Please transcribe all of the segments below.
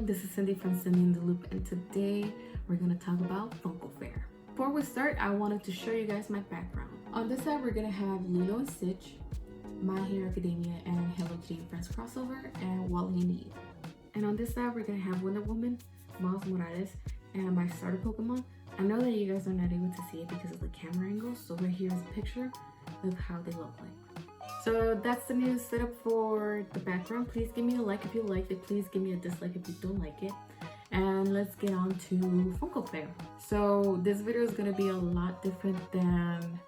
this is Cindy from CindyintheLoop, and today we're going to talk about Funko Fair. Before we start, I wanted to show you guys my background. On this side, we're going to have Lilo and Stitch, My Hero Academia, and Hello Kitty and Friends crossover, and Wally and Eve. And on this side, we're going to have Wonder Woman, Miles Morales, and my starter Pokemon. I know that you guys are not able to see it because of the camera angle, so right here is a picture of how they look like. So that's the new setup for the background. Please give me a like if you liked it. Please give me a dislike if you don't like it. And let's get on to Funko Fair. So this video is going to be a lot different than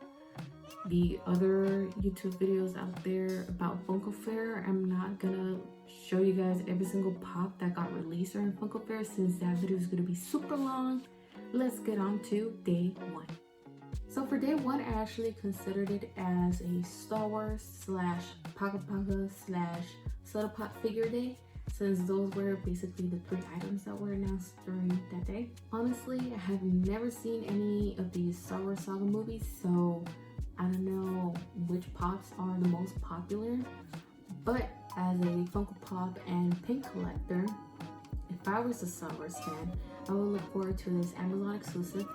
the other YouTube videos out there about Funko Fair. I'm not going to show you guys every single pop that got released during Funko Fair since that video is going to be super long. Let's get on to day one. So for day one, I actually considered it as a Star Wars / Paga Paga / Soda Pop figure day, since those were basically the 3 items that were announced during that day. Honestly, I have never seen any of these Star Wars Saga movies, so I don't know which pops are the most popular, but as a Funko Pop and pin collector, if I was a Star Wars fan, I would look forward to this Amazon exclusive,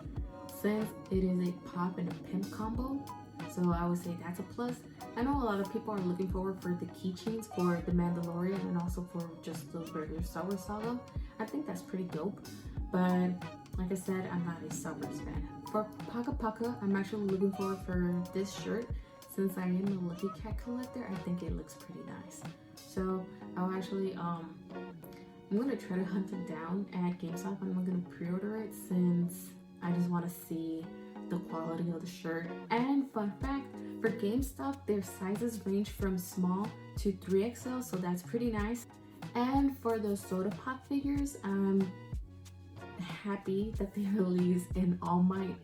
since it is a pop and a pimp combo, so I would say that's a plus. I know a lot of people are looking forward for the keychains for the Mandalorian and also for just the regular Star Wars Saga. I think that's pretty dope, but like I said, I'm not a Star Wars fan. For Paga Paga, I'm actually looking forward for this shirt, since I am a Lucky Cat collector. I think it looks pretty nice. So I'll actually I'm gonna try to hunt it down at GameStop, and I'm gonna pre-order it since I just want to see the quality of the shirt. And fun fact, for GameStop, their sizes range from small to 3XL, so that's pretty nice. And for the Soda Pop figures, I'm happy that they released an All Might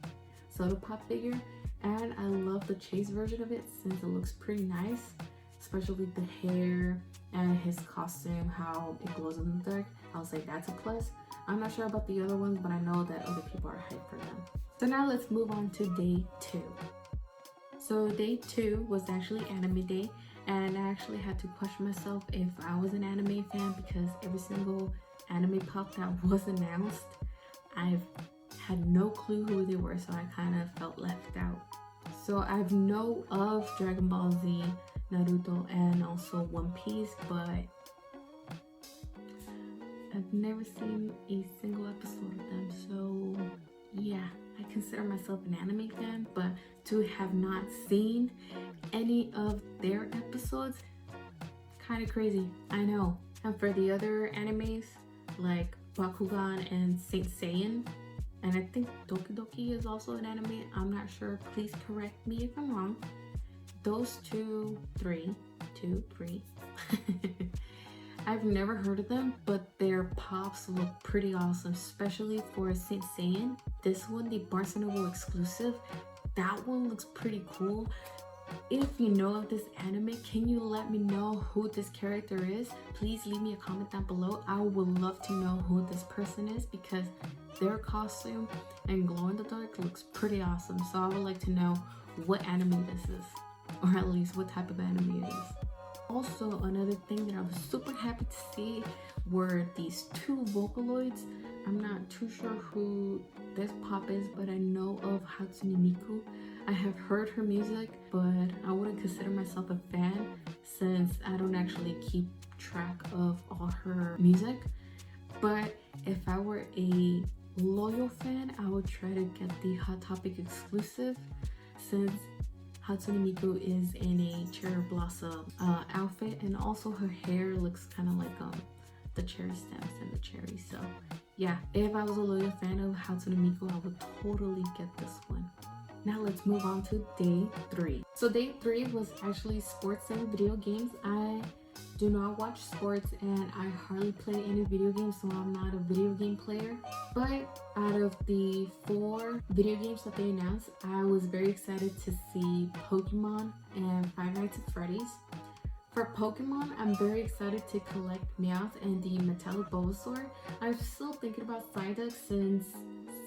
Soda Pop figure, and I love the chase version of it since it looks pretty nice, especially the hair and his costume, how it glows in the dark. I'll say that's a plus. I'm not sure about the other ones, but I know that other people are hyped for them. So now let's move on to day 2. So day 2 was actually anime day, and I actually had to question myself if I was an anime fan, because every single anime pop that was announced, I've had no clue who they were, so I kind of felt left out. So I know of Dragon Ball Z, Naruto, and also One Piece, but I've never seen a single episode of them. So yeah, I consider myself an anime fan, but to have not seen any of their episodes, kind of crazy, I know. And for the other animes like Bakugan and Saint Seiya, and I think Doki Doki is also an anime, I'm not sure, please correct me if I'm wrong. Those two, three I've never heard of them, but their pops look pretty awesome, especially for Saint Seiya. This one, the Barnes & Noble exclusive, that one looks pretty cool. If you know of this anime, can you let me know who this character is? Please leave me a comment down below. I would love to know who this person is, because their costume and glow in the dark looks pretty awesome. So I would like to know what anime this is, or at least what type of anime it is. Also, another thing that I was super happy to see were these 2 Vocaloids. I'm not too sure who this pop is, but I know of Hatsune Miku. I have heard her music, but I wouldn't consider myself a fan since I don't actually keep track of all her music. But if I were a loyal fan, I would try to get the Hot Topic exclusive, since Hatsune Miku is in a cherry blossom outfit, and also her hair looks kind of like the cherry stems and the cherries. So yeah, if I was a loyal fan of Hatsune Miku, I would totally get this one. Now let's move on to day 3. So day 3 was actually sports and video games. I do not watch sports and I hardly play any video games, so I'm not a video game player. But out of the 4 video games that they announced, I was very excited to see Pokemon and Five Nights at Freddy's. For Pokemon, I'm very excited to collect Meowth and the Metallic Bulbasaur. I'm still thinking about Psyduck, since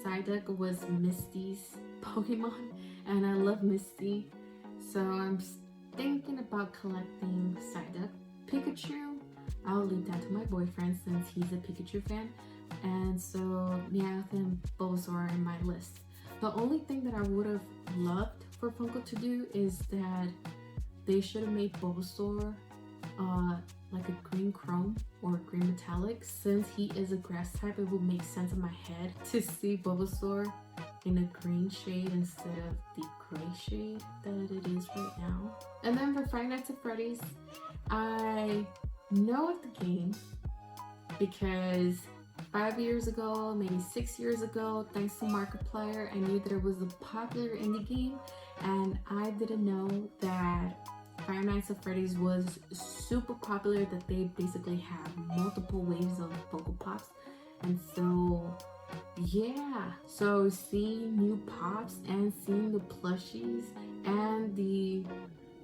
Psyduck was Misty's Pokemon and I love Misty. So I'm thinking about collecting Psyduck. Pikachu, I'll leave that to my boyfriend since he's a Pikachu fan. And so Meowth and Bulbasaur are in my list. The only thing that I would have loved for Funko to do is that they should have made Bulbasaur like a green chrome or green metallic. Since he is a grass type, it would make sense in my head to see Bulbasaur in a green shade instead of the gray shade that it is right now. And then for Five Nights at Freddy's, I know of the game because 5 years ago, maybe 6 years ago, thanks to Markiplier, I knew that it was a popular indie game, and I didn't know that Five Nights at Freddy's was super popular, that they basically have multiple waves of Funko Pops. And so yeah, so seeing new pops and seeing the plushies and the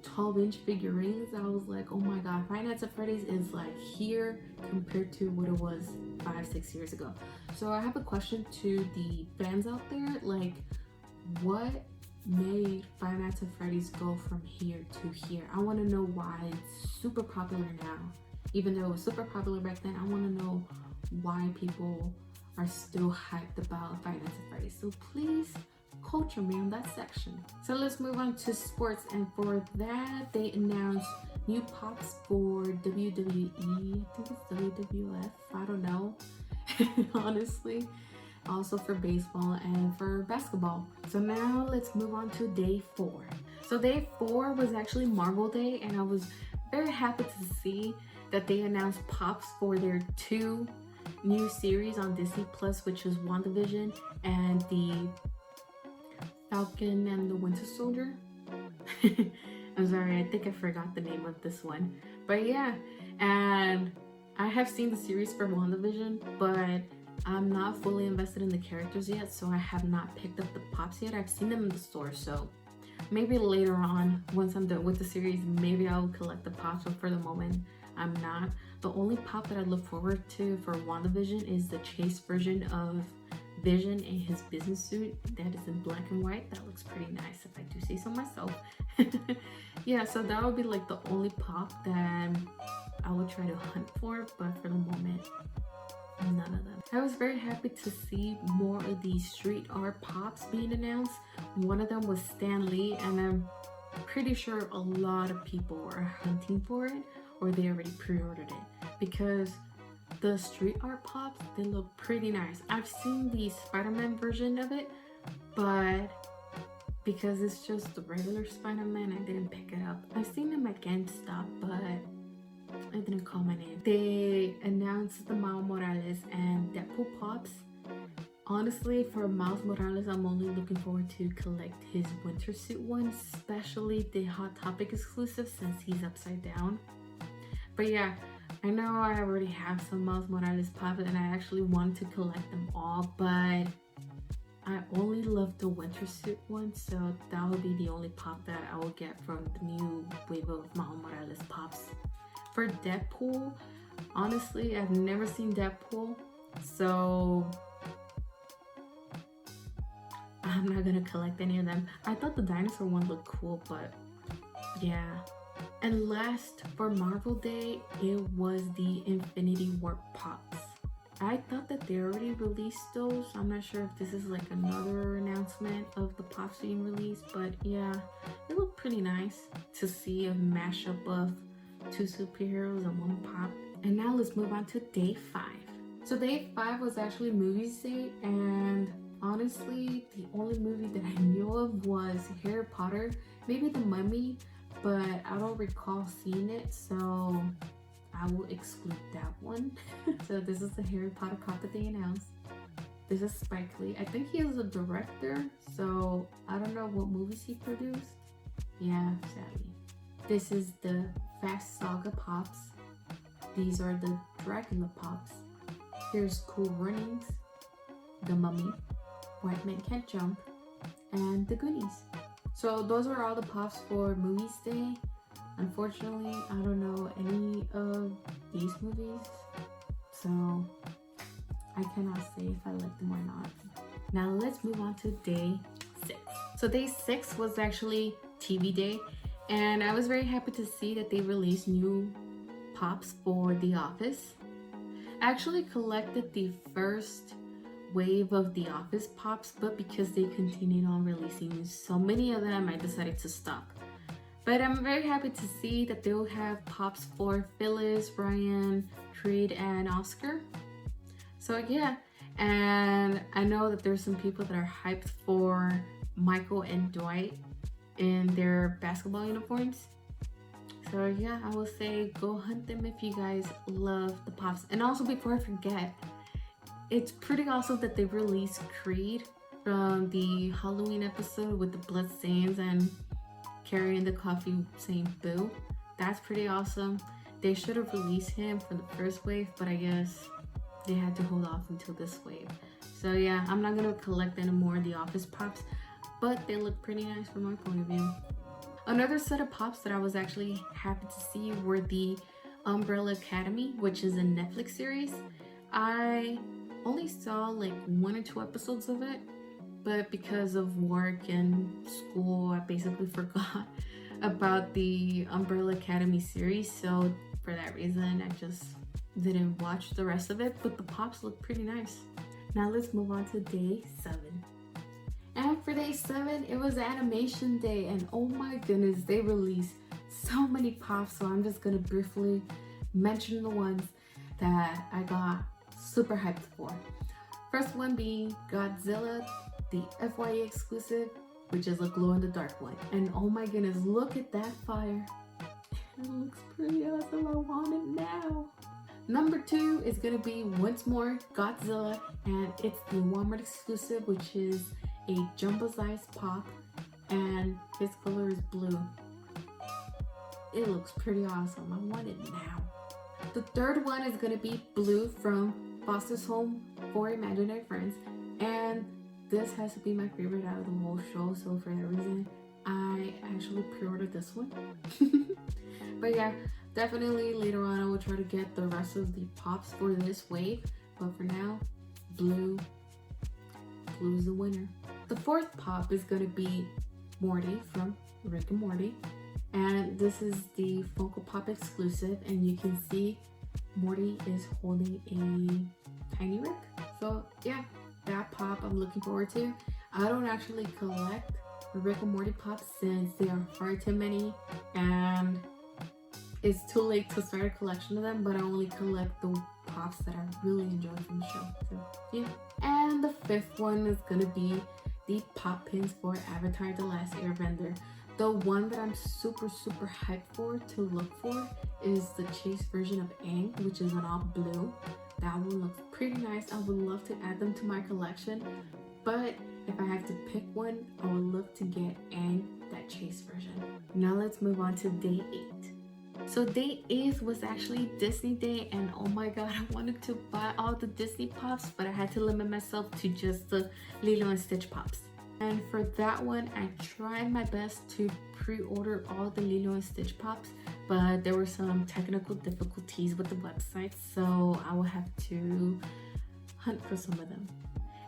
12-inch figurines, I was like, oh my god, Five Nights at Freddy's is like here compared to what it was 5-6 years ago. So I have a question to the fans out there, like, what made Five Nights at Freddy's go from here to here? I want to know why it's super popular now. Even though it was super popular back then, I want to know why people are still hyped about Five Nights at Freddy's. So please culture me on that section. So let's move on to sports, and for that they announced new pops for WWE. I think it's WWF, I don't know honestly. Also for baseball and for basketball. So now let's move on to day 4. So day 4 was actually Marvel Day, and I was very happy to see that they announced pops for their 2 new series on Disney Plus, which is WandaVision and the Falcon and the Winter Soldier. I'm sorry, I think I forgot the name of this one. But yeah, and I have seen the series for WandaVision, but I'm not fully invested in the characters yet, so I have not picked up the pops yet. I've seen them in the store, so maybe later on, once I'm done with the series, maybe I'll collect the pops, but for the moment, I'm not. The only pop that I look forward to for WandaVision is the chase version of Vision in his business suit that is in black and white. That looks pretty nice, if I do say so myself. Yeah, so that would be like the only pop that I would try to hunt for, but for the moment, none of them. I was very happy to see more of these street art pops being announced. One of them was Stan Lee, and I'm pretty sure a lot of people are hunting for it, or they already pre-ordered it, because the street art pops, they look pretty nice. I've seen the Spider-Man version of it, but because it's just the regular Spider-Man, I didn't pick it up. I've seen them at GameStop, but I didn't call my name. They announced the Miles Morales and Deadpool pops. Honestly, for Miles Morales, I'm only looking forward to collect his winter suit one, especially the Hot Topic exclusive since he's upside down. But yeah, I know I already have some Miles Morales pops and I actually want to collect them all, but I only love the winter suit one, so that will be the only pop that I will get from the new wave of Miles Morales pops. For Deadpool, honestly, I've never seen Deadpool, so I'm not gonna collect any of them. I thought the dinosaur one looked cool, but yeah. And last, for Marvel Day, it was the Infinity War pops. I thought that they already released those. I'm not sure if this is like another announcement of the pops being released, but yeah, it looked pretty nice to see a mashup of 2 superheroes and 1 pop. And now let's move on to day 5. So day 5 was actually Movies Day, and honestly, the only movie that I knew of was Harry Potter, maybe The Mummy, but I don't recall seeing it, so I will exclude that one. So this is the Harry Potter cop that they announced. This is Spike Lee. I think he is a director, so I don't know what movies he produced. Yeah, sadly. This is the Fast Saga pops. These are the Dracula pops. Here's Cool Runnings, The Mummy, White Men Can't Jump, and The Goonies. So those are all the pops for Movies Day. Unfortunately, I don't know any of these movies, so I cannot say if I like them or not. Now let's move on to day 6. So day 6 was actually TV day, and I was very happy to see that they released new pops for The Office. I actually collected the first wave of The Office pops, but because they continued on releasing so many of them, I decided to stop. But I'm very happy to see that they'll have pops for Phyllis, Ryan, Creed, and Oscar. So yeah, and I know that there's some people that are hyped for Michael and Dwight in their basketball uniforms. So yeah, I will say go hunt them if you guys love the pops. And also, before I forget, it's pretty awesome that they released Creed from the Halloween episode with the blood stains and carrying the coffee saying boo. That's pretty awesome. They should have released him for the first wave, but I guess they had to hold off until this wave. So yeah, I'm not gonna collect any more of the Office pops, but they look pretty nice from my point of view. Another set of pops that I was actually happy to see were the Umbrella Academy, which is a Netflix series. I only saw like 1 or 2 episodes of it, but because of work and school, I basically forgot about the Umbrella Academy series. So for that reason, I just didn't watch the rest of it, but the pops look pretty nice. Now let's move on to day 7. And for day 7, it was animation day, and oh my goodness, they released so many pops, so I'm just gonna briefly mention the ones that I got super hyped for. First one being Godzilla, the FYE exclusive, which is a glow-in-the-dark one. And oh my goodness, look at that fire. It looks pretty awesome. I want it now. Number 2 is gonna be once more Godzilla, and it's the Walmart exclusive, which is a jumbo size pop, and his color is blue. It looks pretty awesome. I want it now. The third one is gonna be Blue from Foster's Home for Imaginary Friends, and this has to be my favorite out of the whole show, so for that reason I actually pre-ordered this one. But yeah, definitely later on I will try to get the rest of the pops for this wave, but for now, Blue's the winner. The fourth pop is gonna be Morty from Rick and Morty, and this is the Funko Pop exclusive, and you can see Morty is holding a tiny Rick. So yeah, that pop I'm looking forward to. I don't actually collect the Rick and Morty pops since they are far too many, and it's too late to start a collection of them, but I only collect the pops that I really enjoy from the show. So yeah. And the fifth one is gonna be the pop pins for Avatar: The Last Airbender. The one that I'm super hyped for to look for is the chase version of Aang, which is in all blue. That one looks pretty nice. I would love to add them to my collection, but if I have to pick one, I would love to get Aang, that chase version. Now let's move on to day 8. So day 8 was actually Disney Day, and oh my god, I wanted to buy all the Disney pops, but I had to limit myself to just the Lilo and Stitch pops. And for that one, I tried my best to pre-order all the Lilo and Stitch pops, but there were some technical difficulties with the website, so I will have to hunt for some of them.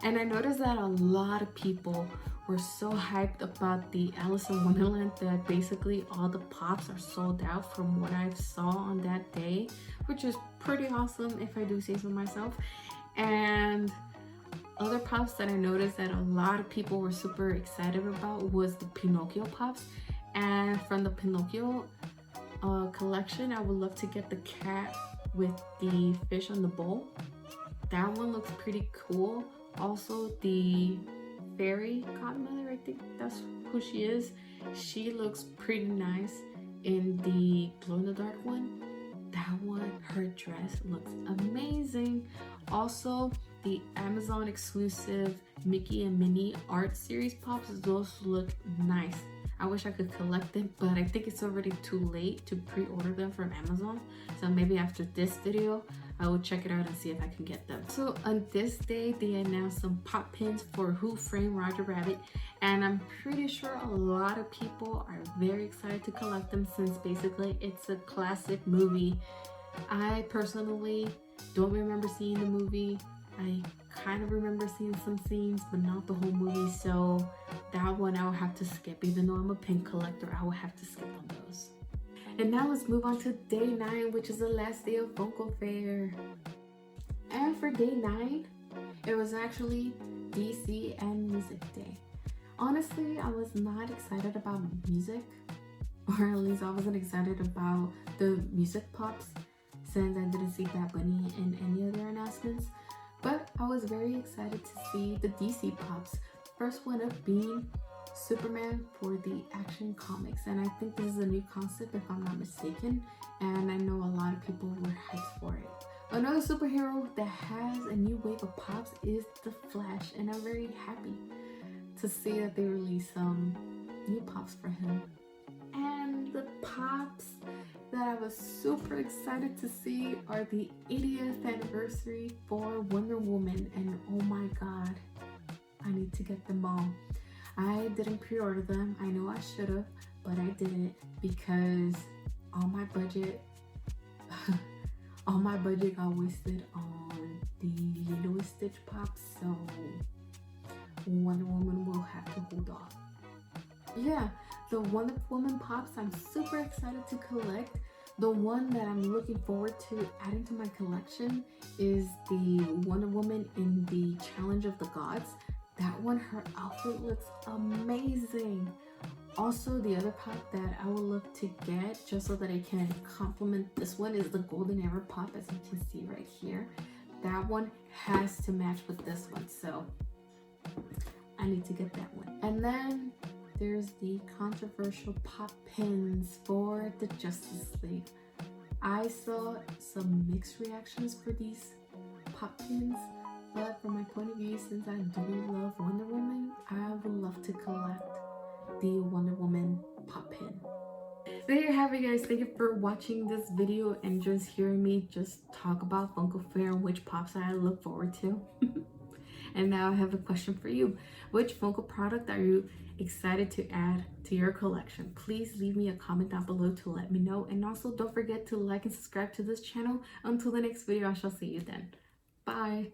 And I noticed that a lot of people were so hyped about the Alice in Wonderland that basically all the pops are sold out from what I saw on that day, which is pretty awesome if I do say so myself. And other pops that I noticed that a lot of people were super excited about was the Pinocchio pops. And from the Pinocchio collection, I would love to get the cat with the fish on the bowl. That one looks pretty cool. Also, the fairy godmother, I think that's who she is. She looks pretty nice in the glow-in-the-dark one. That one, her dress looks amazing. Also, the Amazon exclusive Mickey and Minnie art series pops, those look nice. I wish I could collect them, but I think it's already too late to pre-order them from Amazon. So maybe after this video, I will check it out and see if I can get them. So on this day, they announced some pop pins for Who Framed Roger Rabbit, and I'm pretty sure a lot of people are very excited to collect them since basically it's a classic movie. I personally don't remember seeing the movie. I kind of remember seeing some scenes, but not the whole movie, so that one I will have to skip. Even though I'm a pin collector, I will have to skip on those. And now let's move on to day 9, which is the last day of Funko Fair. And for day 9, it was actually DC and Music Day. Honestly, I was not excited about music, or at least I wasn't excited about the music pops since I didn't see Bad Bunny in any other announcements. But I was very excited to see the DC pops. First one up being Superman for the Action Comics, and I think this is a new concept if I'm not mistaken, and I know a lot of people were hyped for it. Another superhero that has a new wave of pops is the Flash, and I'm very happy to see that they released some new pops for him. And the pops that I was super excited to see are the 80th anniversary for Wonder Woman, and oh my god, I need to get them all. I didn't pre-order them. I know I should have, but I didn't because all my budget got wasted on the Lilo and Stitch pops, so Wonder Woman will have to hold off. Yeah, the Wonder Woman pops I'm super excited to collect. The one that I'm looking forward to adding to my collection is the Wonder Woman in the Challenge of the Gods. That one, her outfit looks amazing. Also, the other pop that I would love to get just so that I can complement this one is the Golden Era pop, as you can see right here. That one has to match with this one, so I need to get that one. And then there's the controversial pop pins for the Justice League. I saw some mixed reactions for these pop pins, but from my point of view, since I do love Wonder Woman, I would love to collect the Wonder Woman pop pin. There you have it, guys. Thank you for watching this video and just hearing me just talk about Funko Fair and which pops I look forward to. And now I have a question for you. Which Funko product are you excited to add to your collection? Please leave me a comment down below to let me know. And also don't forget to like and subscribe to this channel. Until the next video, I shall see you then. Bye.